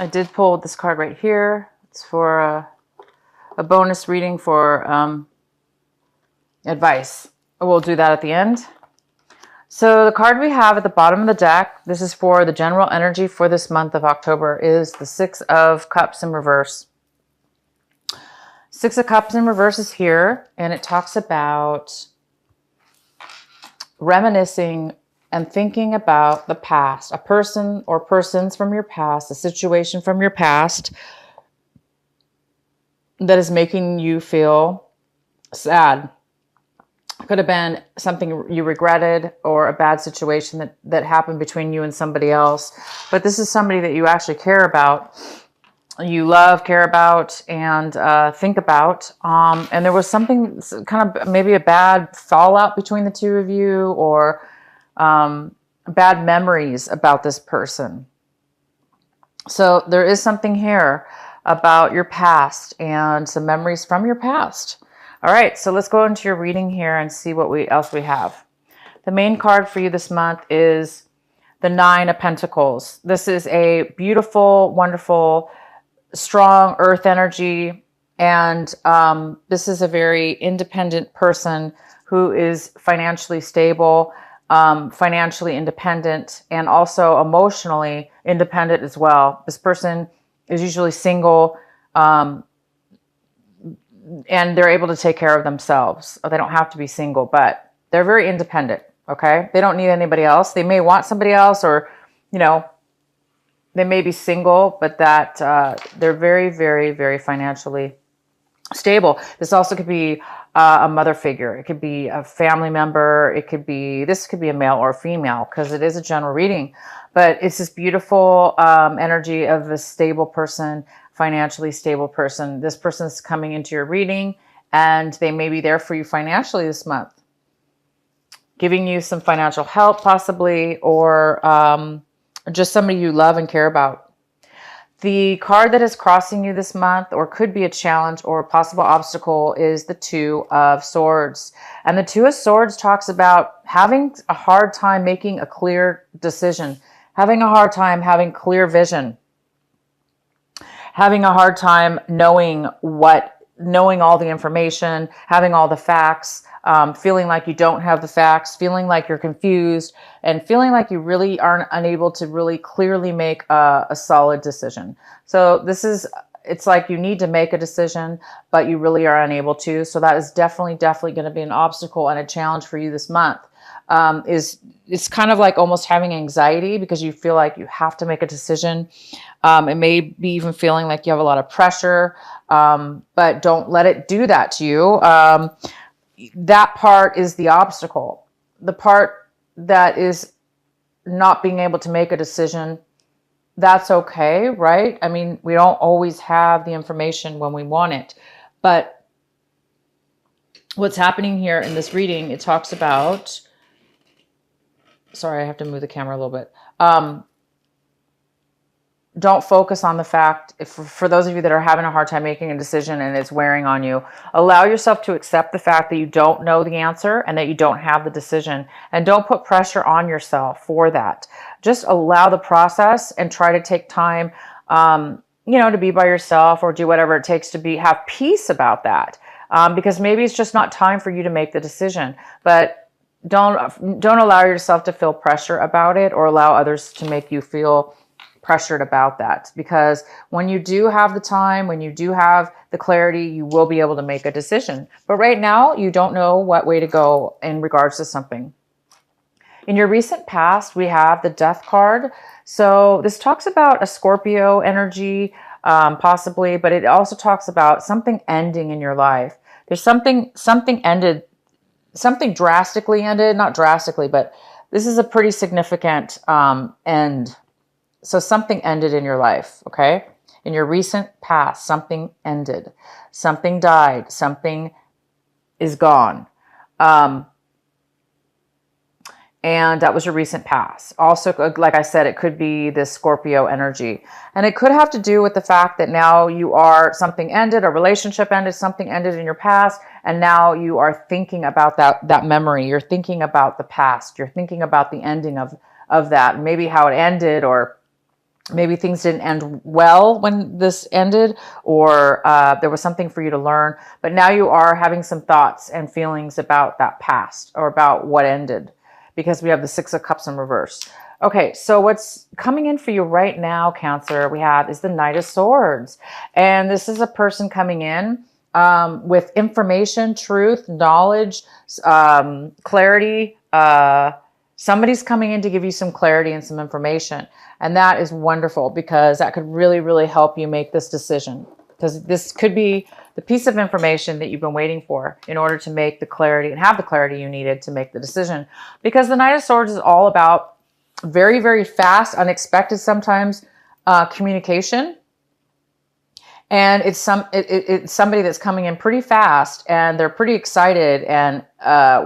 I did pull this card right here. It's for a bonus reading for advice. We'll do that at the end. So the card we have at the bottom of the deck, this is for the general energy for this month of October, is the Six of Cups in reverse. Six of Cups in reverse is here, and it talks about reminiscing and thinking about the past, a person or persons from your past, a situation from your past that is making you feel sad. Could have been something you regretted or a bad situation that happened between you and somebody else. But this is somebody that you actually care about, you love, care about, and think about. And there was something kind of maybe a bad fallout between the two of you, or bad memories about this person. So there is something here about your past and some memories from your past. All right, so let's go into your reading here and see what else we have. The main card for you this month is the Nine of Pentacles. This is a beautiful, wonderful, strong earth energy. And this is a very independent person who is financially stable, financially independent, and also emotionally independent as well. This person is usually single, and they're able to take care of themselves. They don't have to be single, but they're very independent, okay? They don't need anybody else. They may want somebody else, or, you know, they may be single, but that they're very, very, very financially stable. This also could be a mother figure. It could be a family member. This could be a male or a female, because it is a general reading. But it's this beautiful energy of a stable person, financially stable person. This person's coming into your reading, and they may be there for you financially this month, giving you some financial help possibly, or just somebody you love and care about. The card that is crossing you this month, or could be a challenge or a possible obstacle, is the Two of Swords. And the Two of Swords talks about having a hard time making a clear decision, having a hard time having clear vision, having a hard time knowing all the information, having all the facts, feeling like you don't have the facts, feeling like you're confused, and feeling like you really aren't unable to really clearly make a solid decision. So it's like you need to make a decision, but you really are unable to. So that is definitely going to be an obstacle and a challenge for you this month. It's kind of like almost having anxiety because you feel like you have to make a decision. It may be even feeling like you have a lot of pressure, but don't let it do that to you. That part is the obstacle. The part that is not being able to make a decision, that's okay, right? I mean, we don't always have the information when we want it. But what's happening here in this reading, it talks about... Sorry, I have to move the camera a little bit. Don't focus on the fact, for those of you that are having a hard time making a decision and it's wearing on you, allow yourself to accept the fact that you don't know the answer and that you don't have the decision. And don't put pressure on yourself for that. Just allow the process and try to take time, to be by yourself, or do whatever it takes to have peace about that. Because maybe it's just not time for you to make the decision. But don't allow yourself to feel pressure about it, or allow others to make you feel pressured about that. Because when you do have the time, when you do have the clarity, you will be able to make a decision. But right now, you don't know what way to go in regards to something. In your recent past, we have the Death card. So this talks about a Scorpio energy, possibly, but it also talks about something ending in your life. There's something ended, something drastically ended, not drastically, but this is a pretty significant end. So something ended in your life, okay? In your recent past, something ended. Something died. Something is gone. And that was your recent past. Also, like I said, it could be this Scorpio energy. And it could have to do with the fact that now something ended, a relationship ended, something ended in your past, and now you are thinking about that memory. You're thinking about the past. You're thinking about the ending of that, maybe how it ended, or maybe things didn't end well when this ended, or there was something for you to learn, but now you are having some thoughts and feelings about that past or about what ended, because we have the Six of Cups in reverse. Okay, so what's coming in for you right now, Cancer, we have is the Knight of Swords. And this is a person coming in with information, truth, knowledge, clarity. Somebody's coming in to give you some clarity and some information. And that is wonderful, because that could really, really help you make this decision. Because this could be the piece of information that you've been waiting for in order to make the clarity and have the clarity you needed to make the decision. Because the Knight of Swords is all about very, very fast, unexpected sometimes communication. And it's somebody that's coming in pretty fast, and they're pretty excited and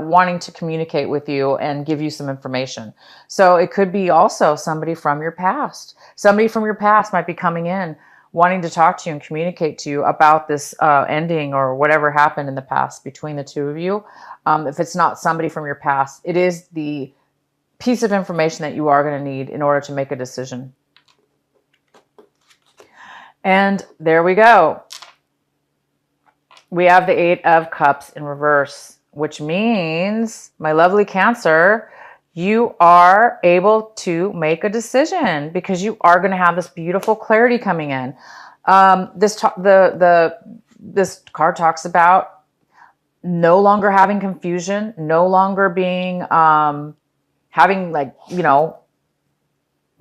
wanting to communicate with you and give you some information. So it could be also somebody from your past. Somebody from your past might be coming in wanting to talk to you and communicate to you about this ending or whatever happened in the past between the two of you. If it's not somebody from your past, it is the piece of information that you are going to need in order to make a decision. And there we go. We have the Eight of Cups in reverse, which means, my lovely Cancer, you are able to make a decision, because you are going to have this beautiful clarity coming in. This card talks about no longer having confusion, no longer being having, like, you know,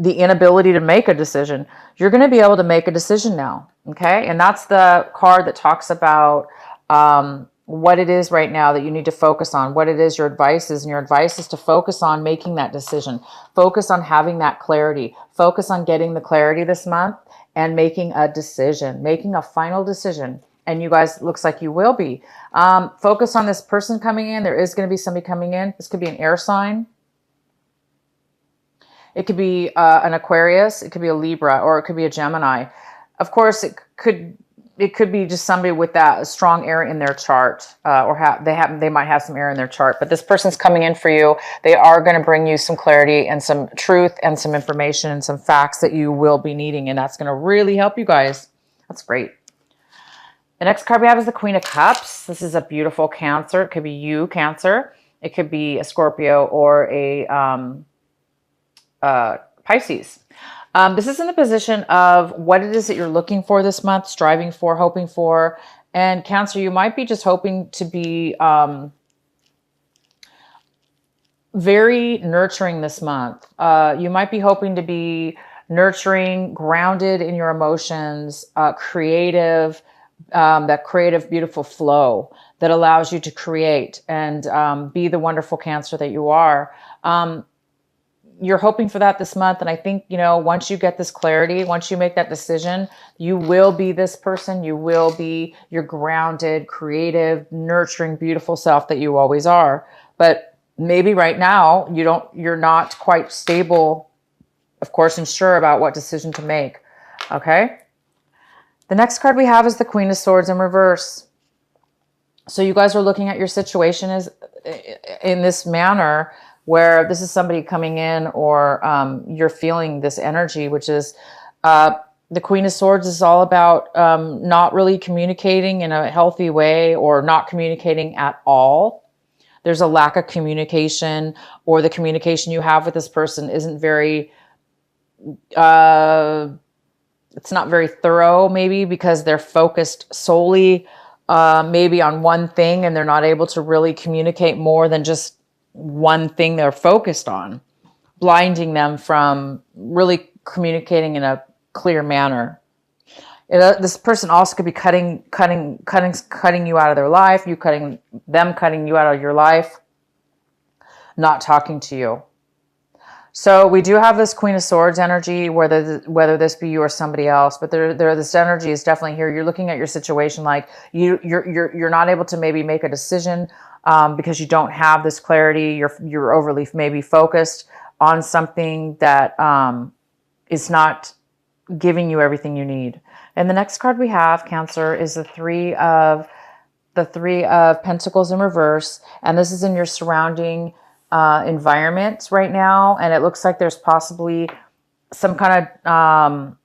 the inability to make a decision. You're going to be able to make a decision now. Okay. And that's the card that talks about what it is right now that you need to focus on, what it is your advice is. And your advice is to focus on making that decision, focus on having that clarity, focus on getting the clarity this month and making a decision, making a final decision. And you guys, looks like you will be. Focus on this person coming in. There is going to be somebody coming in. This could be an air sign. It could be an Aquarius, it could be a Libra, or it could be a Gemini. Of course, it could be just somebody with that strong air in their chart, or they might have some air in their chart. But this person's coming in for you. They are going to bring you some clarity and some truth and some information and some facts that you will be needing, and that's going to really help you guys. That's great. The next card we have is the Queen of Cups. This is a beautiful Cancer. It could be you, Cancer. It could be a Scorpio or a Pisces. This is in the position of what it is that you're looking for this month, striving for, hoping for. And Cancer, you might be just hoping to be very nurturing this month. You might be hoping to be nurturing, grounded in your emotions, creative, that creative, beautiful flow that allows you to create and be the wonderful Cancer that you are. You're hoping for that this month. And I think, you know, once you get this clarity, once you make that decision, you will be this person. You will be your grounded, creative, nurturing, beautiful self that you always are. But maybe right now you're not quite stable, of course, and sure about what decision to make. Okay. The next card we have is the Queen of Swords in reverse. So you guys are looking at your situation as in this manner, where this is somebody coming in, or you're feeling this energy, which is the Queen of Swords is all about not really communicating in a healthy way, or not communicating at all. There's a lack of communication, or the communication you have with this person isn't very, it's not very thorough, maybe because they're focused solely maybe on one thing, and they're not able to really communicate more than just one thing they're focused on, blinding them from really communicating in a clear manner. This person also could be cutting you out of their life, cutting you out of your life, not talking to you. So we do have this Queen of Swords energy, whether this be you or somebody else, but this energy is definitely here. You're looking at your situation like you're not able to maybe make a decision because you don't have this clarity. You're overly maybe focused on something that is not giving you everything you need. And the next card we have, Cancer, is the Three of Pentacles in reverse, and this is in your surrounding environment right now, and it looks like there's possibly some kind of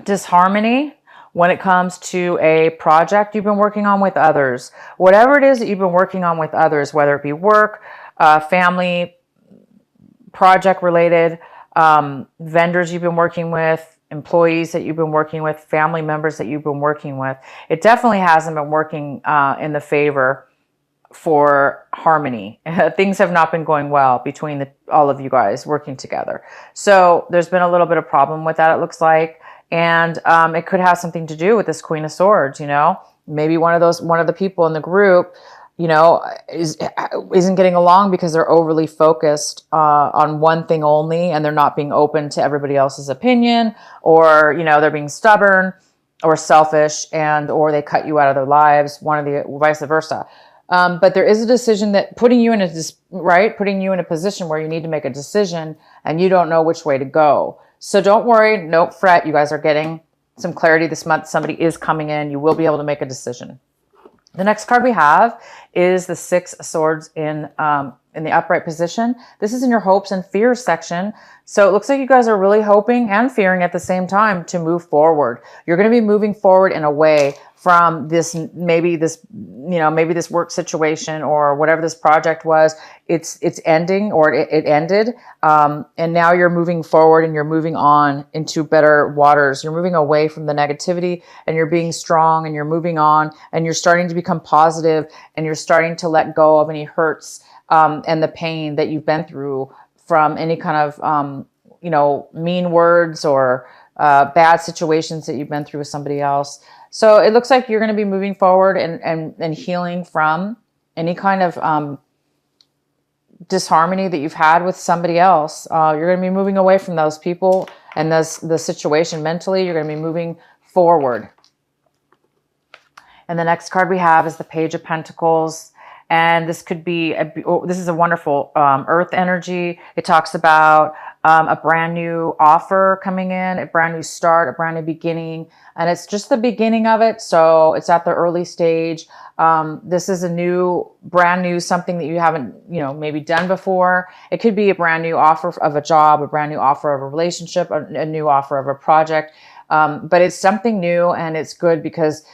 disharmony when it comes to a project you've been working on with others. Whatever it is that you've been working on with others, whether it be work, family, project related, vendors you've been working with, employees that you've been working with, family members that you've been working with. It definitely hasn't been working in the favor for harmony. Things have not been going well between all of you guys working together. So there's been a little bit of problem with that, it looks like. And it could have something to do with this Queen of Swords, you know? Maybe one of the people in the group, you know, isn't getting along because they're overly focused on one thing only, and they're not being open to everybody else's opinion, or, you know, they're being stubborn or selfish, and or they cut you out of their lives, vice versa. But there is a decision that putting you in a position where you need to make a decision and you don't know which way to go. So don't worry, don't fret. You guys are getting some clarity this month. Somebody is coming in. You will be able to make a decision. The next card we have is the Six of Swords in the upright position. This is in your hopes and fears section. So it looks like you guys are really hoping and fearing at the same time to move forward. You're going to be moving forward in a way from maybe this work situation or whatever this project was. It's ending, or it ended. And now you're moving forward and you're moving on into better waters. You're moving away from the negativity, and you're being strong, and you're moving on, and you're starting to become positive, and you're starting to let go of any hurts and the pain that you've been through from any kind of, mean words or bad situations that you've been through with somebody else. So it looks like you're going to be moving forward and healing from any kind of disharmony that you've had with somebody else. You're going to be moving away from those people and the situation mentally. You're going to be moving forward. And the next card we have is the Page of Pentacles. And this could be, this is a wonderful earth energy. It talks about a brand new offer coming in, a brand new start, a brand new beginning. And it's just the beginning of it. So it's at the early stage. This is brand new, something that you haven't, maybe done before. It could be a brand new offer of a job, a brand new offer of a relationship, a new offer of a project. But it's something new, and it's good because,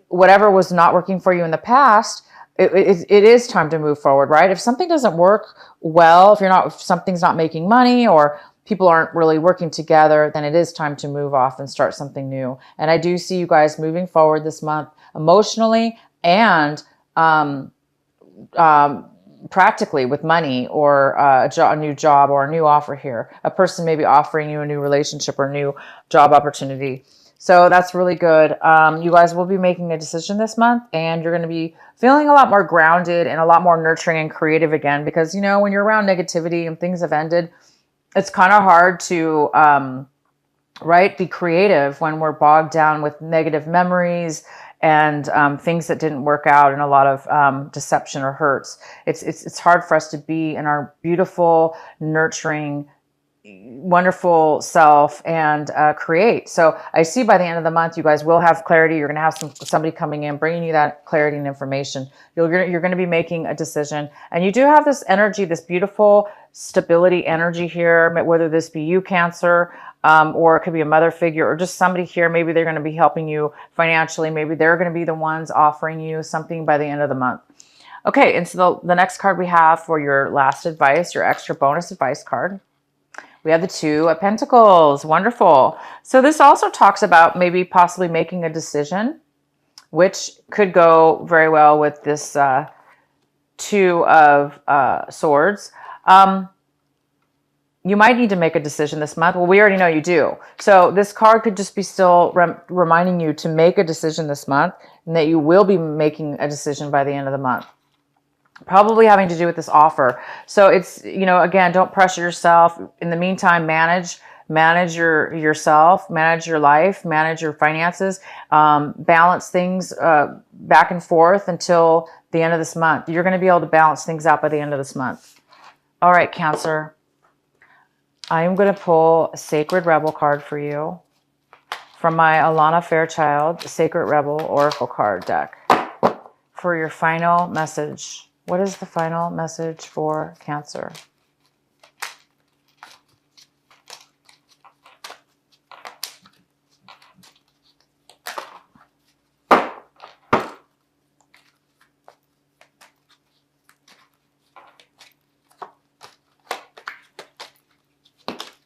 whatever was not working for you in the past, it is time to move forward, right? If something doesn't work well, if something's not making money, or people aren't really working together, then it is time to move off and start something new. And I do see you guys moving forward this month emotionally and practically with money, or a new job or a new offer here. A person may be offering you a new relationship or a new job opportunity. So that's really good. You guys will be making a decision this month, and you're going to be feeling a lot more grounded and a lot more nurturing and creative again, because, when you're around negativity and things have ended, it's kind of hard to, be creative when we're bogged down with negative memories and things that didn't work out, and a lot of deception or hurts. It's hard for us to be in our beautiful, nurturing, wonderful self and create. So I see by the end of the month, you guys will have clarity. You're going to have somebody coming in, bringing you that clarity and information. You're going to be making a decision. And you do have this energy, this beautiful stability energy here, whether this be you, Cancer, or it could be a mother figure, or just somebody here. Maybe they're going to be helping you financially. Maybe they're going to be the ones offering you something by the end of the month. Okay, and so the next card we have for your last advice, your extra bonus advice card, we have the Two of Pentacles. Wonderful. So this also talks about maybe possibly making a decision, which could go very well with this Two of Swords. You might need to make a decision this month. Well, we already know you do. So this card could just be still reminding you to make a decision this month, and that you will be making a decision by the end of the month. Probably having to do with this offer. So it's, again, don't pressure yourself. In the meantime, manage yourself, manage your life, manage your finances, balance things back and forth until the end of this month. You're going to be able to balance things out by the end of this month. All right, Cancer. I am going to pull a Sacred Rebel card for you from my Alana Fairchild Sacred Rebel Oracle card deck for your final message. What is the final message for Cancer?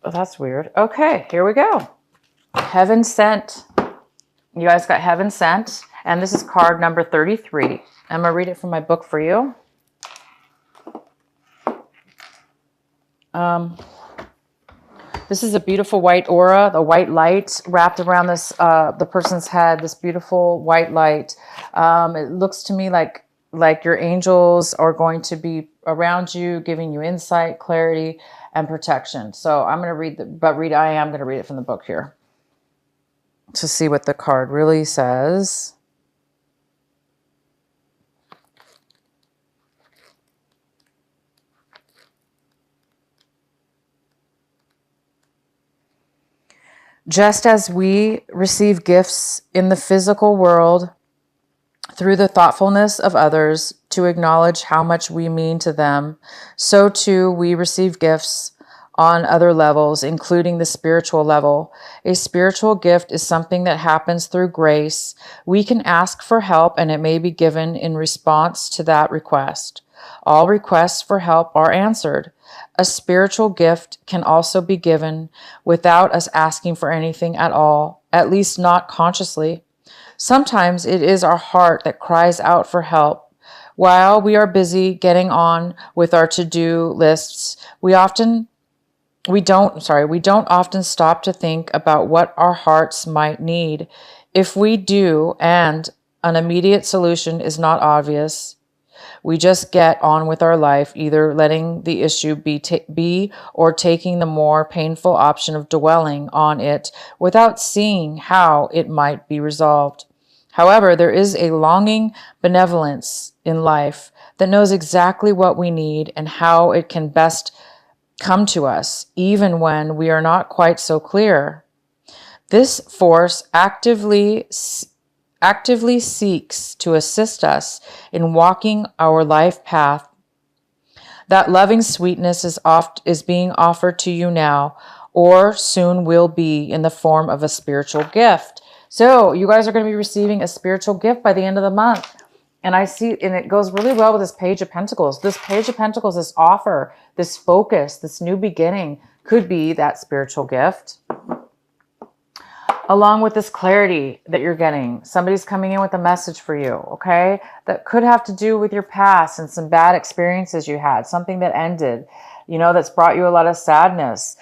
Oh, that's weird. Okay, here we go. Heaven Sent. You guys got Heaven Sent. And this is card number 33. I'm going to read it from my book for you. This is a beautiful white aura, the white light wrapped around this the person's head, this beautiful white light. It looks to me like your angels are going to be around you, giving you insight, clarity, and protection. So I'm going to I am going to read it from the book here to see what the card really says. Just as we receive gifts in the physical world through the thoughtfulness of others to acknowledge how much we mean to them, so too we receive gifts on other levels, including the spiritual level. A spiritual gift is something that happens through grace. We can ask for help and it may be given in response to that request. All requests for help are answered. A spiritual gift can also be given without us asking for anything at all, at least not consciously. Sometimes it is our heart that cries out for help. While we are busy getting on with our to-do lists, we don't often stop to think about what our hearts might need. If we do, and an immediate solution is not obvious, we just get on with our life, either letting the issue be or taking the more painful option of dwelling on it without seeing how it might be resolved. However, there is a longing benevolence in life that knows exactly what we need and how it can best come to us, even when we are not quite so clear. This force actively seeks to assist us in walking our life path. That loving sweetness is being offered to you now, or soon will be, in the form of a spiritual gift. So you guys are going to be receiving a spiritual gift by the end of the month. And I see, and it goes really well with this Page of Pentacles. This Page of Pentacles, this offer, this focus, this new beginning could be that spiritual gift. Along with this clarity that you're getting. Somebody's coming in with a message for you, okay? That could have to do with your past and some bad experiences you had, something that ended, that's brought you a lot of sadness.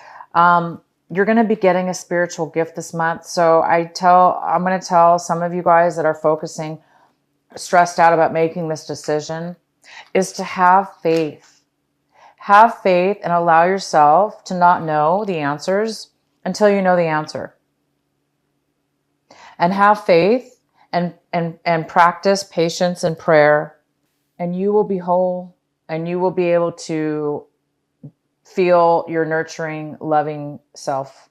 You're going to be getting a spiritual gift this month. So I'm going to tell some of you guys that are stressed out about making this decision, is to have faith. Have faith and allow yourself to not know the answers until you know the answer. And have faith and practice patience and prayer, and you will be whole, and you will be able to feel your nurturing, loving self